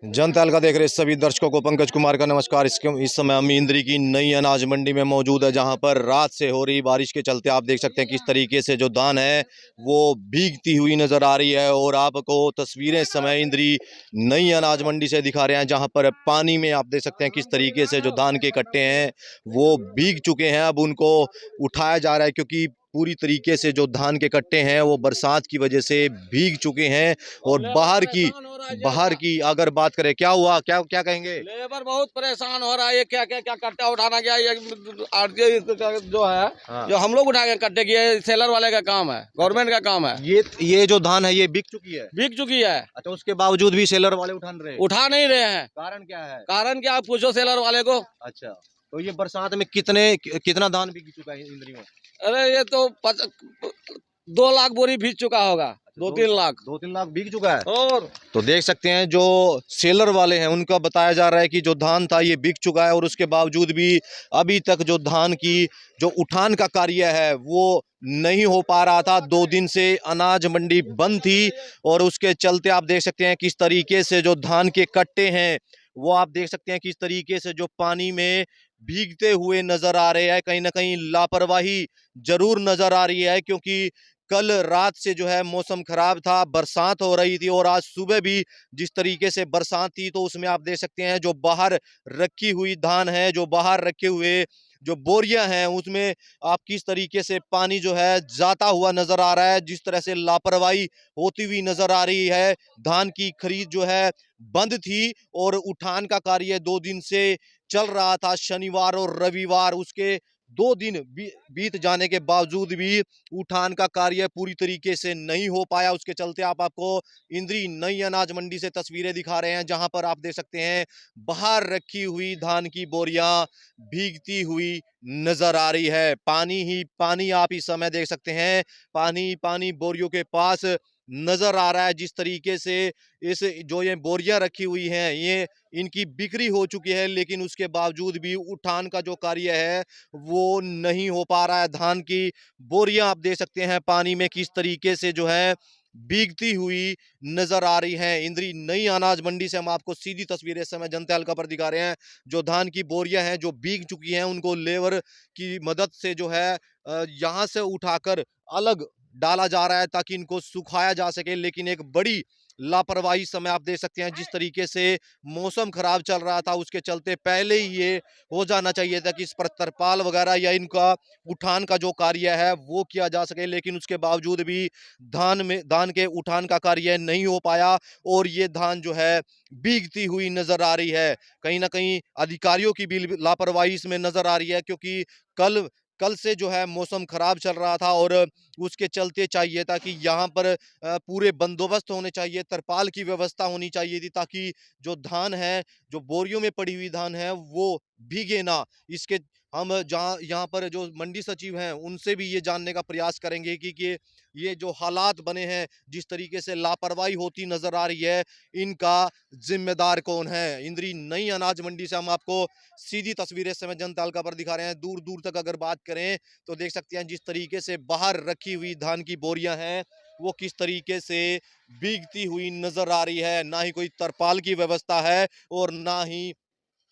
जनता का देख रहे सभी दर्शकों को पंकज कुमार का नमस्कार। इस समय हम इंद्री की नई अनाज मंडी में मौजूद है, जहां पर रात से हो रही बारिश के चलते आप देख सकते हैं किस तरीके से जो धान है वो भीगती हुई नजर आ रही है। और आपको तस्वीरें इस समय इंद्री नई अनाज मंडी से दिखा रहे हैं, जहां पर पानी में आप देख सकते हैं किस तरीके से जो धान के कट्टे हैं वो भीग चुके हैं। अब उनको उठाया जा रहा है, क्योंकि पूरी तरीके से जो धान के कट्टे हैं वो बरसात की वजह से भीग चुके हैं। और बाहर की अगर बात करें, क्या हुआ, क्या क्या कहेंगे? लेबर बहुत परेशान हो रहा है। ये क्या क्या क्या कट्टा उठाना क्या ये आरटीआई जो है, हाँ। जो हम लोग उठा के कट्टे की है, सेलर वाले का काम है, गवर्नमेंट का काम है। ये जो धान है ये बिक चुकी है। बिक चुकी है। अच्छा, उसके बावजूद भी सेलर वाले उठा नहीं रहे हैं। कारण क्या है? कारण क्या, आप पूछो सेलर वाले को। अच्छा, तो ये बरसात में कितना धान बिक चुका है इंद्री में? अरे ये तो 2 लाख बोरी भीग चुका होगा। अच्छा, 2-3 लाख। 2-3 लाख बिक चुका है। और तो देख सकते हैं जो सेलर वाले हैं उनका बताया जा रहा है कि जो धान था ये बिक चुका है, और उसके बावजूद भी अभी तक जो धान की जो उठान का कार्य है वो नहीं हो पा रहा था। 2 दिन से अनाज मंडी बंद थी, और उसके चलते आप देख सकते हैं किस तरीके से जो धान के कट्टे हैं वो आप देख सकते हैं किस तरीके से जो पानी में भीगते हुए नजर आ रहे हैं। कहीं ना कहीं लापरवाही जरूर नजर आ रही है, क्योंकि कल रात से जो है मौसम खराब था, बरसात हो रही थी, और आज सुबह भी जिस तरीके से बरसात थी तो उसमें आप देख सकते हैं जो बाहर रखी हुई धान है, जो बाहर रखे हुए जो बोरियां हैं उसमें आप किस तरीके से पानी जो है जाता हुआ नजर आ रहा है। जिस तरह से लापरवाही होती हुई नजर आ रही है। धान की खरीद जो है बंद थी, और उठान का कार्य 2 दिन से चल रहा था, शनिवार और रविवार। उसके 2 दिन बीत जाने के बावजूद भी उठान का कार्य पूरी तरीके से नहीं हो पाया। उसके चलते आपको इंद्री नई अनाज मंडी से तस्वीरें दिखा रहे हैं, जहां पर आप देख सकते हैं बाहर रखी हुई धान की बोरियां भीगती हुई नजर आ रही है। पानी ही पानी आप इस समय देख सकते हैं, पानी पानी बोरियों के पास नजर आ रहा है। जिस तरीके से इस जो ये बोरियां रखी हुई हैं ये इनकी बिक्री हो चुकी है, लेकिन उसके बावजूद भी उठान का जो कार्य है वो नहीं हो पा रहा है। धान की बोरियां आप देख सकते हैं पानी में किस तरीके से जो है भीगती हुई नजर आ रही हैं। इंद्री नई अनाज मंडी से हम आपको सीधी तस्वीरें इस समय जनता हल्का पर दिखा रहे हैं। जो धान की बोरियां हैं जो भीग चुकी हैं उनको लेबर की मदद से जो है यहाँ से उठाकर अलग डाला जा रहा है, ताकि इनको सुखाया जा सके। लेकिन एक बड़ी लापरवाही समय आप देख सकते हैं, जिस तरीके से मौसम खराब चल रहा था उसके चलते पहले ही ये हो जाना चाहिए था कि इस पर तरपाल वगैरह या इनका उठान का जो कार्य है वो किया जा सके। लेकिन उसके बावजूद भी धान के उठान का कार्य नहीं हो पाया, और ये धान जो है भीगती हुई नजर आ रही है। कहीं ना कहीं अधिकारियों की भी लापरवाही इसमें नजर आ रही है, क्योंकि कल कल से जो है मौसम खराब चल रहा था, और उसके चलते चाहिए था कि यहाँ पर पूरे बंदोबस्त होने चाहिए, तरपाल की व्यवस्था होनी चाहिए थी, ताकि जो धान है, जो बोरियों में पड़ी हुई धान है वो भीगे ना। इसके हम जहाँ यहाँ पर जो मंडी सचिव हैं उनसे भी ये जानने का प्रयास करेंगे कि ये जो हालात बने हैं, जिस तरीके से लापरवाही होती नजर आ रही है, इनका जिम्मेदार कौन है। इंद्री नई अनाज मंडी से हम आपको सीधी तस्वीरें इस समय जनता हल्का पर दिखा रहे हैं। दूर दूर तक अगर बात करें तो देख सकते हैं जिस तरीके से बाहर रखी हुई धान की बोरियां हैं वो किस तरीके से भीगती हुई नजर आ रही है। ना ही कोई तरपाल की व्यवस्था है और ना ही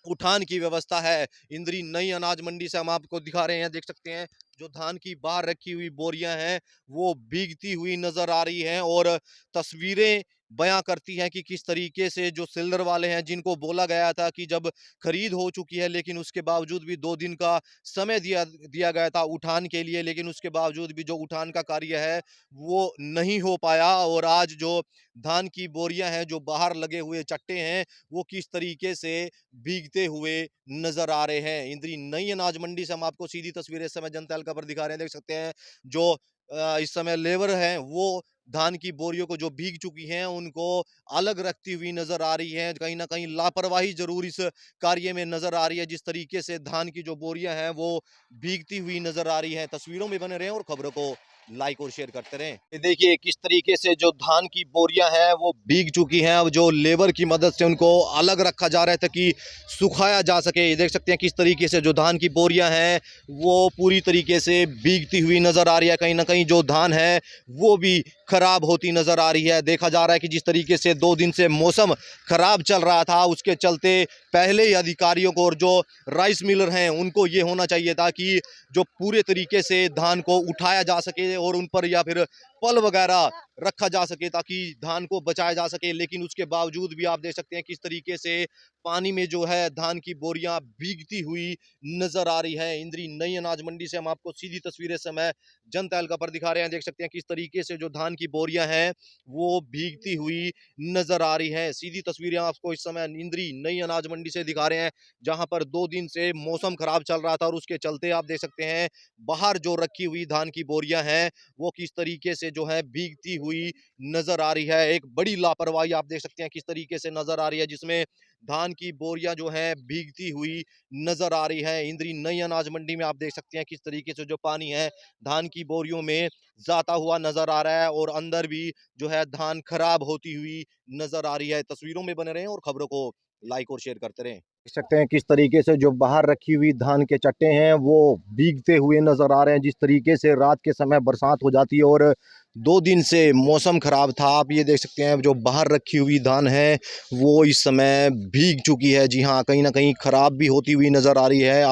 उठान की व्यवस्था है। इंद्री नई अनाज मंडी से हम आपको दिखा रहे हैं, देख सकते हैं जो धान की बाहर रखी हुई बोरियां हैं वो भीगती हुई नजर आ रही हैं, और तस्वीरें बयां करती हैं कि किस तरीके से जो सिल्लर वाले हैं, जिनको बोला गया था कि जब खरीद हो चुकी है, लेकिन उसके बावजूद भी 2 दिन का समय दिया दिया गया था उठान के लिए, लेकिन उसके बावजूद भी जो उठान का कार्य है वो नहीं हो पाया। और आज जो धान की बोरियां हैं, जो बाहर लगे हुए चट्टे हैं, वो किस तरीके से भीगते हुए नजर आ रहे हैं। इंद्री नई अनाज मंडी से हम आपको सीधी तस्वीरें इस समय जनता हल्का पर दिखा रहे हैं। देख सकते हैं जो इस समय लेबर हैं वो धान की बोरियों को जो भीग चुकी हैं उनको अलग रखती हुई नजर आ रही है। कहीं ना कहीं लापरवाही जरूर इस कार्य में नजर आ रही है, जिस तरीके से धान की जो बोरियां हैं वो भीगती हुई नजर आ रही है। तस्वीरों में बने रहे और खबरों को लाइक और शेयर करते रहें। ये देखिए किस तरीके से जो धान की बोरियां हैं वो भीग चुकी हैं। अब जो लेबर की मदद से उनको अलग रखा जा रहा है ताकि सुखाया जा सके। ये देख सकते हैं किस तरीके से जो धान की बोरियां हैं वो पूरी तरीके से भीगती हुई नजर आ रही है। कहीं ना कहीं जो धान है वो भी खराब होती नजर आ रही है। देखा जा रहा है कि जिस तरीके से 2 दिन से मौसम खराब चल रहा था, उसके चलते पहले ही अधिकारियों को और जो राइस मिलर हैं उनको ये होना चाहिए था कि जो पूरे तरीके से धान को उठाया जा सके और उन पर या फिर पल वगैरह रखा जा सके ताकि धान को बचाया जा सके। लेकिन उसके बावजूद भी आप देख सकते हैं किस तरीके से पानी में जो है धान की बोरियां भीगती हुई नजर आ रही है। इंद्री नई अनाज मंडी से हम आपको सीधी तस्वीरें समय जन तहलका पर दिखा रहे हैं। देख सकते हैं किस तरीके से जो धान की बोरियां हैं वो भीगती हुई नजर आ रही है। सीधी तस्वीरें आपको इस समय इंद्री नई अनाज मंडी से दिखा रहे हैं, जहां पर 2 दिन से मौसम खराब चल रहा था और उसके चलते आप देख सकते हैं बाहर जो रखी हुई धान की बोरियां हैं वो किस तरीके से जो है भीगती हुई नजर आ रही है। एक बड़ी लापरवाही आप देख सकते हैं किस तरीके से नजर आ रही है, जिसमें धान की बोरियां जो है भीगती हुई नजर आ रही है। इंद्री नई अनाज मंडी में आप देख सकते हैं किस तरीके से जो पानी है धान की बोरियों में जाता हुआ नजर आ रहा है और अंदर भी जो है धान खराब होती हुई नजर आ रही है। तस्वीरों में बने रहें और खबरों को लाइक और शेयर करते रहें। देख सकते हैं किस तरीके से जो बाहर रखी हुई धान के चट्टे हैं वो भीगते हुए नजर आ रहे हैं। जिस तरीके से रात के समय बरसात हो जाती है और 2 दिन से मौसम खराब था, आप ये देख सकते हैं जो बाहर रखी हुई धान है वो इस समय भीग चुकी है। जी हाँ, कहीं ना कहीं खराब भी होती हुई नजर आ रही है।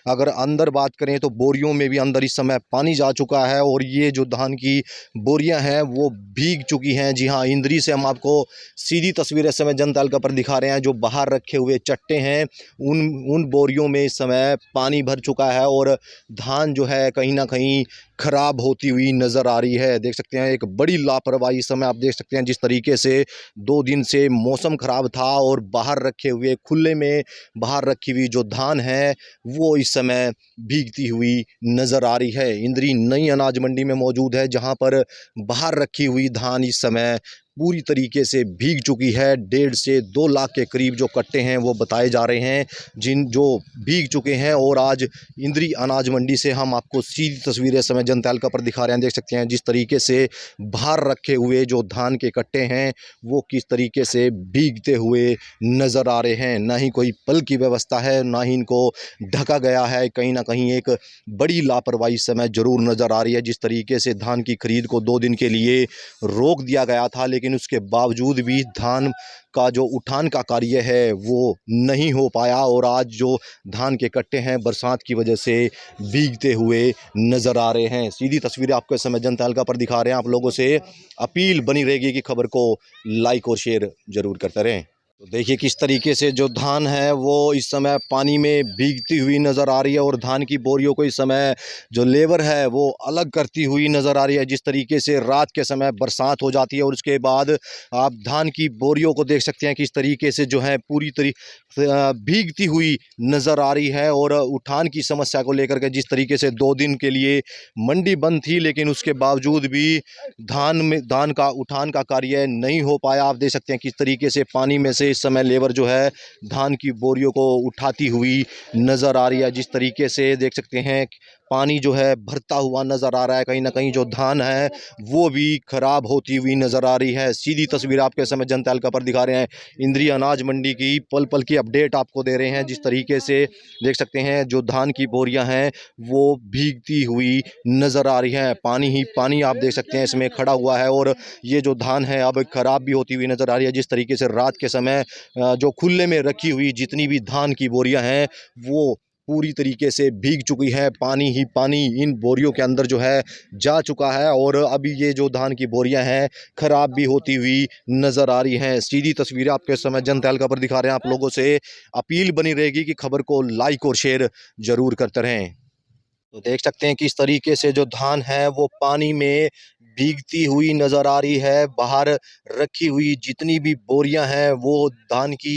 अगर अंदर बात करें तो बोरियों में भी अंदर इस समय पानी जा चुका है और ये जो धान की बोरियां हैं वो भीग चुकी हैं। जी हाँ, इंद्री से हम आपको सीधी तस्वीरें इस समय जन तहलका पर दिखा रहे हैं। जो बाहर रखे हुए चट्टे हैं उन बोरियों में इस समय पानी भर चुका है और धान जो है कहीं ना कहीं खराब होती हुई नजर आ रही है। देख सकते हैं एक बड़ी लापरवाही इस समय आप देख सकते हैं जिस तरीके से 2 दिन से मौसम खराब था और बाहर रखे हुए खुले में बाहर रखी हुई जो धान है वो इस समय भीगती हुई नजर आ रही है। इंद्री नई अनाज मंडी में मौजूद है, जहां पर बाहर रखी हुई धान इस समय पूरी तरीके से भीग चुकी है। 1.5 से 2 लाख के करीब जो कट्टे हैं वो बताए जा रहे हैं जिन जो भीग चुके हैं। और आज इंद्री अनाज मंडी से हम आपको सीधी तस्वीरें समय जन तहलका पर दिखा रहे हैं। देख सकते हैं जिस तरीके से बाहर रखे हुए जो धान के कट्टे हैं वो किस तरीके से भीगते हुए नज़र आ रहे हैं। ना ही कोई पल की व्यवस्था है, ना ही इनको ढका गया है। कहीं ना कहीं एक बड़ी लापरवाही इस समय ज़रूर नज़र आ रही है। जिस तरीके से धान की खरीद को 2 दिन के लिए रोक दिया गया था, लेकिन उसके बावजूद भी धान का जो उठान का कार्य है वो नहीं हो पाया और आज जो धान के कट्टे हैं बरसात की वजह से भीगते हुए नज़र आ रहे हैं। सीधी तस्वीरें आपको इस समय जन तहलका पर दिखा रहे हैं। आप लोगों से अपील बनी रहेगी कि खबर को लाइक और शेयर ज़रूर करते रहें। तो देखिए किस तरीके से जो धान है वो इस समय पानी में भीगती हुई नज़र आ रही है और धान की बोरियों को इस समय जो लेबर है वो अलग करती हुई नज़र आ रही है। जिस तरीके से रात के समय बरसात हो जाती है और उसके बाद आप धान की बोरियों को देख सकते हैं किस तरीके से जो है पूरी भीगती हुई नज़र आ रही है। और उठान की समस्या को लेकर के जिस तरीके से 2 दिन के लिए मंडी बंद थी, लेकिन उसके बावजूद भी धान का उठान का कार्य नहीं हो पाया। आप देख सकते हैं किस तरीके से पानी में से इस समय लेबर जो है धान की बोरियों को उठाती हुई नज़र आ रही है। जिस तरीके से देख सकते हैं पानी जो है भरता हुआ नज़र आ रहा है। कहीं ना कहीं जो धान है वो भी खराब होती हुई नज़र आ रही है। सीधी तस्वीर आपके समय जन तहलका पर दिखा रहे हैं। इंद्री अनाज मंडी की पल पल की अपडेट आपको दे रहे हैं। जिस तरीके से देख सकते हैं जो धान की बोरियां हैं वो भीगती हुई नज़र आ रही हैं। पानी ही पानी आप देख सकते हैं इसमें खड़ा हुआ है और ये जो धान है अब खराब भी होती हुई नज़र आ रही है। जिस तरीके से रात के समय जो खुले में रखी हुई जितनी भी धान की बोरियां हैं वो पूरी तरीके से भीग चुकी है। पानी ही पानी इन बोरियों के अंदर जो है जा चुका है और अभी ये जो धान की बोरियां हैं खराब भी होती हुई नज़र आ रही हैं। सीधी तस्वीरें आपके समय जन तहलका पर दिखा रहे हैं। आप लोगों से अपील बनी रहेगी कि खबर को लाइक और शेयर ज़रूर करते रहें। तो देख सकते हैं कि इस तरीके से जो धान है वो पानी में भीगती हुई नज़र आ रही है। बाहर रखी हुई जितनी भी बोरियां हैं वो धान की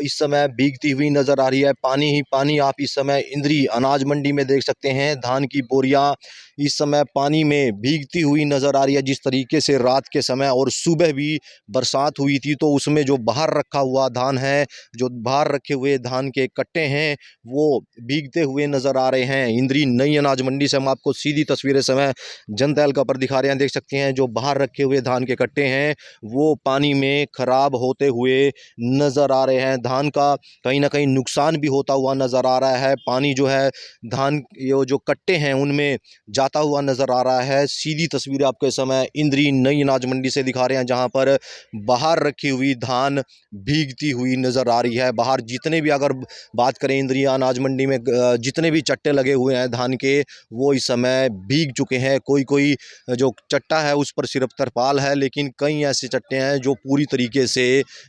इस समय भीगती हुई नज़र आ रही है। पानी ही पानी आप इस समय इंद्री अनाज मंडी में देख सकते हैं। धान की बोरियां इस समय पानी में भीगती हुई नज़र आ रही है। जिस तरीके से रात के समय और सुबह भी बरसात हुई थी तो उसमें जो बाहर रखा हुआ धान है, जो बाहर रखे हुए धान के कट्टे हैं, वो भीगते हुए नज़र आ रहे हैं। इंद्री नई अनाज मंडी से हम आपको सीधी तस्वीरें समय जनता एल का पर दिखा रहे हैं। देख सकते हैं जो बाहर रखे हुए धान के कट्टे हैं वो पानी में खराब होते हुए नज़र आ रहे हैं। धान का कहीं ना कहीं नुकसान भी होता हुआ नज़र आ रहा है। पानी जो है धान ये जो कट्टे हैं उनमें जाता हुआ नज़र आ रहा है। सीधी तस्वीर आपको इस समय इंद्री नई अनाज मंडी से दिखा रहे हैं जहां पर बाहर रखी हुई धान भीगती हुई नज़र आ रही है। बाहर जितने भी अगर बात करें इंद्री अनाज मंडी में जितने भी चट्टे लगे हुए हैं धान के वो इस समय भीग चुके हैं। कोई कोई जो चट्टा है उस पर सिर्फ तरपाल है, लेकिन कई ऐसे चट्टे हैं जो पूरी तरीके से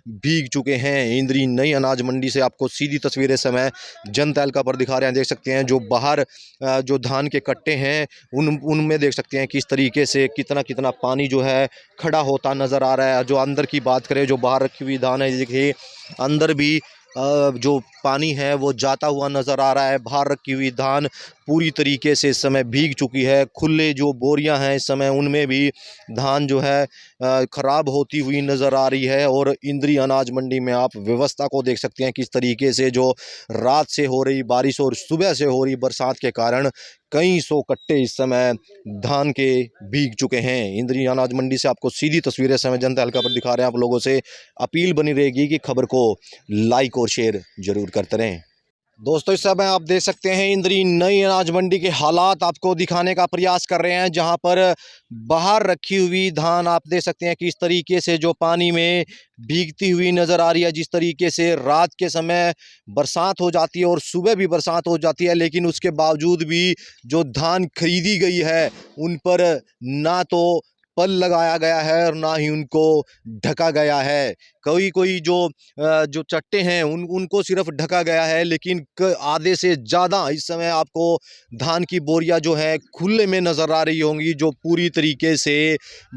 भीग चुके हैं। इंद्री नई अनाज मंडी से आपको सीधी तस्वीरें समय जनता एल का पर दिखा रहे हैं। देख सकते हैं जो बाहर जो धान के कट्टे हैं उनमें देख सकते हैं किस तरीके से कितना कितना पानी जो है खड़ा होता नज़र आ रहा है। जो अंदर की बात करें जो बाहर रखी हुई धान है, देखिए अंदर भी जो पानी है वो जाता हुआ नज़र आ रहा है। बाहर रखी हुई धान पूरी तरीके से इस समय भीग चुकी है। खुले जो बोरियां हैं इस समय उनमें भी धान जो है ख़राब होती हुई नज़र आ रही है। और इंद्री अनाज मंडी में आप व्यवस्था को देख सकते हैं किस तरीके से जो रात से हो रही बारिश और सुबह से हो रही बरसात के कारण कई सौ कट्टे इस समय धान के भीग चुके हैं। इंद्री अनाज मंडी से आपको सीधी तस्वीरें समय जनता हल्का पर दिखा रहे हैं। आप लोगों से अपील बनी रहेगी कि खबर को लाइक और शेयर जरूर करते रहें। दोस्तों इस समय आप देख सकते हैं इंद्री नई अनाज मंडी के हालात आपको दिखाने का प्रयास कर रहे हैं जहां पर बाहर रखी हुई धान आप देख सकते हैं कि इस तरीके से जो पानी में भीगती हुई नज़र आ रही है। जिस तरीके से रात के समय बरसात हो जाती है और सुबह भी बरसात हो जाती है, लेकिन उसके बावजूद भी जो धान खरीदी गई है उन पर ना तो पल लगाया गया है और ना ही उनको ढका गया है। कोई जो चट्टे हैं उनको सिर्फ ढका गया है, लेकिन आधे से ज़्यादा इस समय आपको धान की बोरियां जो है खुले में नज़र आ रही होंगी जो पूरी तरीके से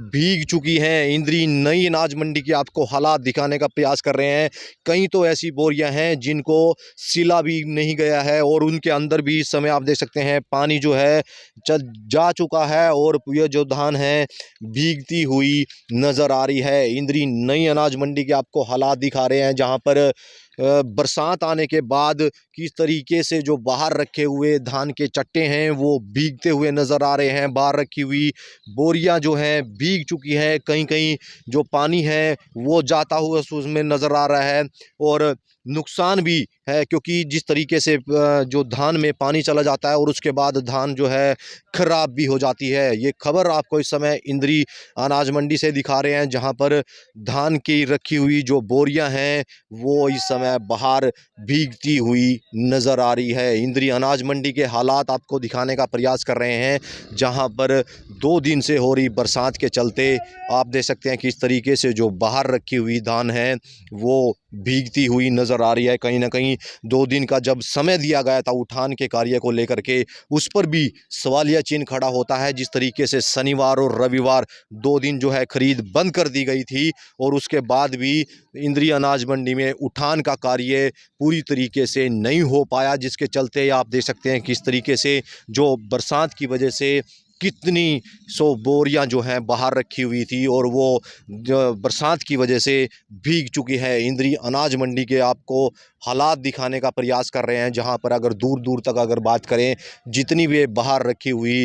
भीग चुकी हैं। इंद्री नई अनाज मंडी की आपको हालात दिखाने का प्रयास कर रहे हैं। कई तो ऐसी बोरियां हैं जिनको सिला भी नहीं गया है और उनके अंदर भी इस समय आप देख सकते हैं पानी जो है चल जा चुका है और ये जो धान है भीगती हुई नज़र आ रही है। इंद्री नई अनाज मंडी के आपको हालात दिखा रहे हैं जहां पर बरसात आने के बाद किस तरीके से जो बाहर रखे हुए धान के चट्टे हैं वो भीगते हुए नज़र आ रहे हैं। बाहर रखी हुई बोरियां जो हैं भीग चुकी हैं। कहीं कहीं जो पानी है वो जाता हुआ उसमें नज़र आ रहा है और नुकसान भी है, क्योंकि जिस तरीके से जो धान में पानी चला जाता है और उसके बाद धान जो है ख़राब भी हो जाती है। ये खबर आपको इस समय इंद्री अनाज मंडी से दिखा रहे हैं जहां पर धान की रखी हुई जो बोरियां हैं वो इस समय बाहर भीगती हुई नज़र आ रही है। इंद्री अनाज मंडी के हालात आपको दिखाने का प्रयास कर रहे हैं जहां पर 2 दिन से हो रही बरसात के चलते आप देख सकते हैं कि इस तरीके से जो बाहर रखी हुई धान है वो भीगती हुई नज़र आ रही है। कहीं ना कहीं 2 दिन का जब समय दिया गया था उठान के कार्य को लेकर के उस पर भी सवालिया चिन्ह खड़ा होता है। जिस तरीके से शनिवार और रविवार 2 दिन जो है खरीद बंद कर दी गई थी और उसके बाद भी इंद्री अनाज मंडी में उठान का कार्य पूरी तरीके से नहीं हो पाया, जिसके चलते आप देख सकते हैं किस तरीके से जो बरसात की वजह से कितनी सौ बोरियां जो हैं बाहर रखी हुई थी और वो जो बरसात की वजह से भीग चुकी है। इंद्री अनाज मंडी के आपको हालात दिखाने का प्रयास कर रहे हैं जहां पर अगर दूर दूर तक अगर बात करें जितनी भी बाहर रखी हुई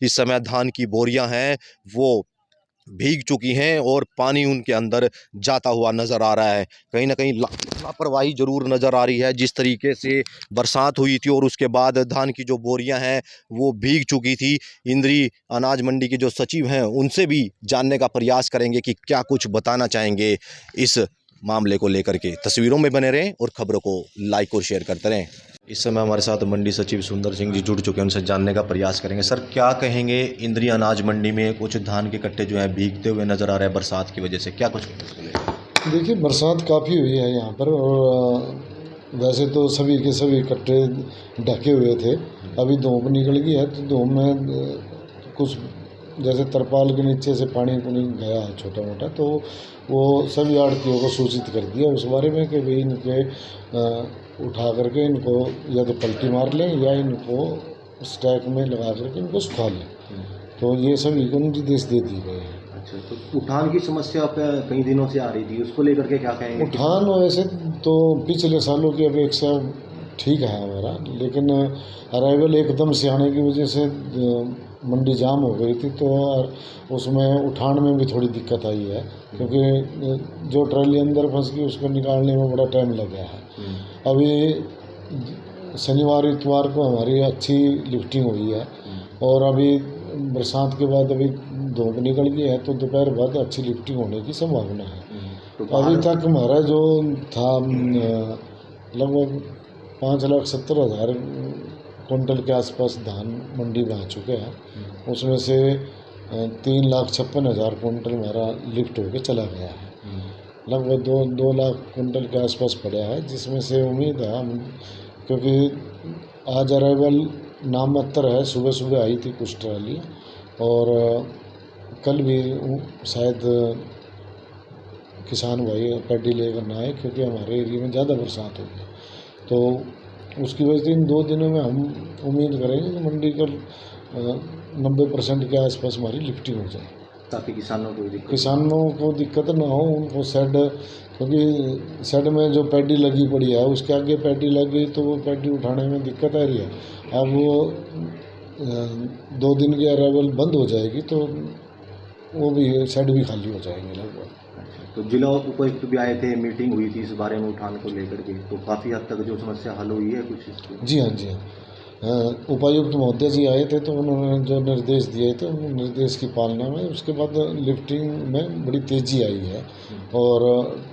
इस समय धान की बोरियां हैं वो भीग चुकी हैं और पानी उनके अंदर जाता हुआ नज़र आ रहा है। कहीं ना कहीं लापरवाही ज़रूर नज़र आ रही है। जिस तरीके से बरसात हुई थी और उसके बाद धान की जो बोरियां हैं वो भीग चुकी थी। इंद्री अनाज मंडी के जो सचिव हैं उनसे भी जानने का प्रयास करेंगे कि क्या कुछ बताना चाहेंगे इस मामले को लेकर के। तस्वीरों में बने रहें और खबरों को लाइक और शेयर करते रहें। इस समय हमारे साथ मंडी सचिव सुंदर सिंह जी जुड़ चुके हैं, उनसे जानने का प्रयास करेंगे। सर क्या कहेंगे, इंद्री अनाज मंडी में कुछ धान के कट्टे जो हैं भीगते हुए नज़र आ रहे हैं बरसात की वजह से, क्या कुछ? देखिए बरसात काफ़ी हुई है यहाँ पर और वैसे तो सभी के सभी कट्टे ढके हुए थे। अभी धूप निकल गई है तो धूप में कुछ जैसे तरपाल के नीचे से पानी गया है छोटा मोटा, तो वो सभी आड़तियों को सूचित कर दिया उस बारे में कि भाई इनके उठा करके इनको या तो पलटी मार लें या इनको स्टैक में लगा करके इनको सुखा लें। तो ये सभी को निर्देश दे दिए गए हैं। अच्छा, तो उठान की समस्या पे कई दिनों से आ रही थी, उसको लेकर के क्या कहेंगे? उठान वैसे तो पिछले सालों की अपेक्षा ठीक है हमारा, लेकिन अराइवल एकदम से आने की वजह से मंडी जाम हो गई थी, तो उसमें उठान में भी थोड़ी दिक्कत आई है, क्योंकि जो ट्रॉली अंदर फंस गई उसको निकालने में बड़ा टाइम लग गया है। अभी शनिवार इतवार को हमारी अच्छी लिफ्टिंग हुई है, और अभी बरसात के बाद अभी धूप निकल गई है, तो दोपहर बाद अच्छी लिफ्टिंग होने की संभावना है। तो अभी तक हमारा जो था लगभग 5,70,000 कुंटल के आसपास धान मंडी में आ चुके हैं। उसमें से 3,56,000 कुंटल हमारा लिफ्ट होकर चला गया है। लगभग 2 लाख कुंटल के आसपास पड़ा है, जिसमें से उम्मीद है हम, क्योंकि आज अराइवल नाम मात्र है, सुबह सुबह आई थी कुछ ट्राली, और कल भी शायद किसान भाई पैडी लेकर ना आए, क्योंकि हमारे एरिया में ज़्यादा बरसात होगी। तो उसकी वजह से इन 2 दिनों में हम उम्मीद करेंगे कि मंडी का 90% के आसपास हमारी लिफ्टिंग हो जाए, ताकि किसानों को दिक्कत ना हो। उनको शेड, क्योंकि शेड में जो पैडी लगी पड़ी है उसके आगे पैडी लग गई, तो वो पैडी उठाने में दिक्कत आ रही है। अब वो 2 दिन की अराइवल बंद हो जाएगी, तो वो भी शेड भी खाली हो जाएंगे लगभग। तो जिला उपायुक्त भी आए थे, मीटिंग हुई थी इस बारे में उठान को लेकर के, तो काफ़ी हद तक जो समस्या हल हुई है कुछ इसकी? जी हाँ। उपायुक्त महोदय जी आए थे, तो उन्होंने जो निर्देश दिए थे उन निर्देश की पालना में उसके बाद लिफ्टिंग में बड़ी तेज़ी आई है, और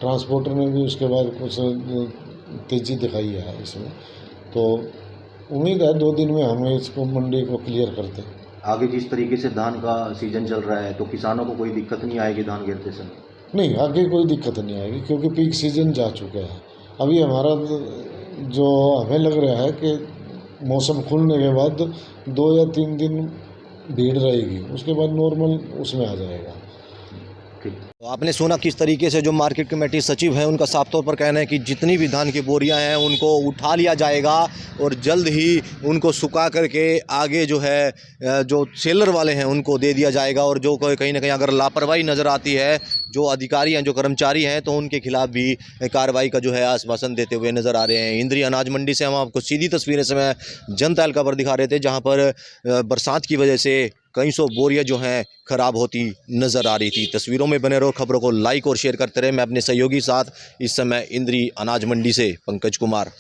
ट्रांसपोर्टर ने भी उसके बाद कुछ तेज़ी दिखाई है इसमें। तो उम्मीद है 2 दिन में हम इसको मंडी को क्लियर करते हैं। आगे जिस तरीके से धान का सीजन चल रहा है, तो किसानों को कोई दिक्कत नहीं आएगी धान गिरते समय? नहीं, आगे कोई दिक्कत नहीं आएगी, क्योंकि पीक सीजन जा चुका है। अभी हमारा जो हमें लग रहा है कि मौसम खुलने के बाद 2 या 3 दिन भीड़ रहेगी, उसके बाद नॉर्मल उसमें आ जाएगा। तो आपने सुना किस तरीके से जो मार्केट कमेटी सचिव हैं उनका साफ तौर पर कहना है कि जितनी भी धान की बोरियां हैं उनको उठा लिया जाएगा, और जल्द ही उनको सुखा करके आगे जो है जो सेलर वाले हैं उनको दे दिया जाएगा। और जो कहीं ना कहीं अगर लापरवाही नज़र आती है, जो अधिकारी हैं, जो कर्मचारी हैं, तो उनके खिलाफ भी कार्रवाई का जो है आश्वासन देते हुए नज़र आ रहे हैं। इंद्री अनाज मंडी से हम आपको सीधी तस्वीरें समय जनता एलका पर दिखा रहे थे, जहाँ पर बरसात की वजह से कई सौ बोरियां जो हैं ख़राब होती नज़र आ रही थी। तस्वीरों में बने रहो, खबरों को लाइक और शेयर करते रहे। मैं अपने सहयोगी साथ इस समय इंद्री अनाज मंडी से पंकज कुमार।